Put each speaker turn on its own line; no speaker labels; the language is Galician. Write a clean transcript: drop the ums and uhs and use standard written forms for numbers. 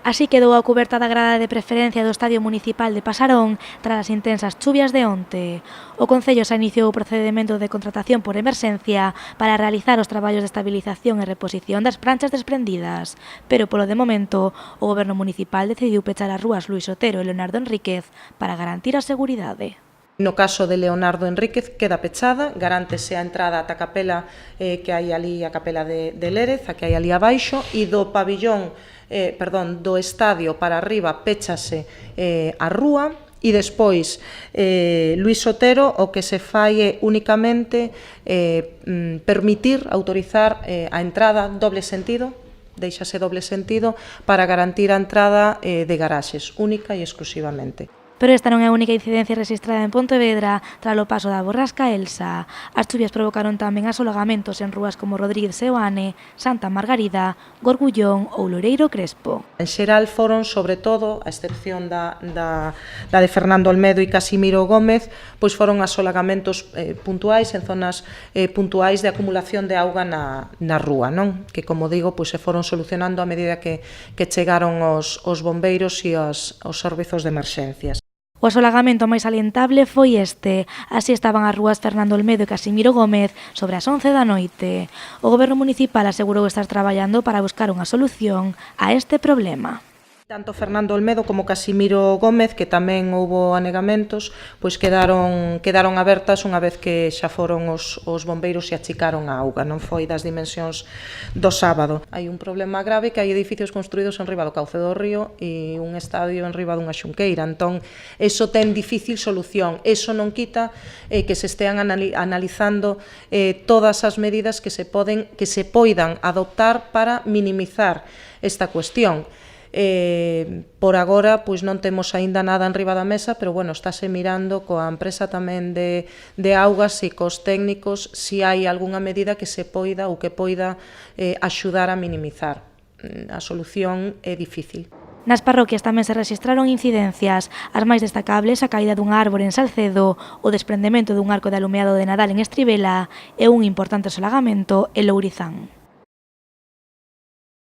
Así quedou a cuberta da grada de preferencia do Estadio Municipal de Pasarón tras as intensas chuvias de onte. O Concello xa iniciou o procedemento de contratación por emerxencia para realizar os traballos de estabilización e reposición das pranchas desprendidas, pero polo de momento o Goberno Municipal decidiu pechar as rúas Luís Otero e Leonardo Enríquez para garantir a seguridade.
No caso de Leonardo Enríquez queda pechada, garántese a entrada ata a capela que hai ali, a capela de Lérez, a que hai ali abaixo, e do pabillón, do estadio para arriba péchase a rúa, e despois Luís Otero o que se fai é únicamente autorizar a entrada doble sentido, deixase doble sentido para garantir a entrada de garaxes, única e exclusivamente.
Pero esta non é a única incidencia registrada en Pontevedra tras o paso da borrasca Elsa. As chuvias provocaron tamén asolagamentos en rúas como Rodríguez Seoane, Santa Margarida, Gorgullón ou Loureiro Crespo.
En xeral foron, sobre todo, a excepción da de Fernando Olmedo e Casimiro Gómez, pois foron asolagamentos puntuais en zonas puntuais de acumulación de auga na rúa, non? Que, como digo, pois se foron solucionando a medida que chegaron os bombeiros e os servizos de emerxencias.
O asolagamento máis salientable foi este. Así estaban as rúas Fernando Olmedo e Casimiro Gómez sobre as 11 da noite. O Goberno Municipal asegurou estar traballando para buscar unha solución a este problema.
Tanto Fernando Olmedo como Casimiro Gómez, que tamén houbo anegamentos, pois quedaron abertas unha vez que xa foron os bombeiros e achicaron a auga, non foi das dimensións do sábado. Hai un problema grave que hai edificios construídos en riba do cauce do río e un estadio en riba dunha xunqueira, entón eso ten difícil solución. Eso non quita que se estean analizando todas as medidas que se poidan adoptar para minimizar esta cuestión. Por agora pois non temos aínda nada enriba da mesa, pero bueno, estáse mirando coa empresa tamén de augas e cos técnicos se hai algunha medida que se poida ou que poida axudar a minimizar. A solución é difícil.
Nas parroquias tamén se rexistraron incidencias, as máis destacables a caída dunha árbore en Salcedo, o desprendemento dun arco de alumeado de Nadal en Estribela e un importante solagamento en Lourizán.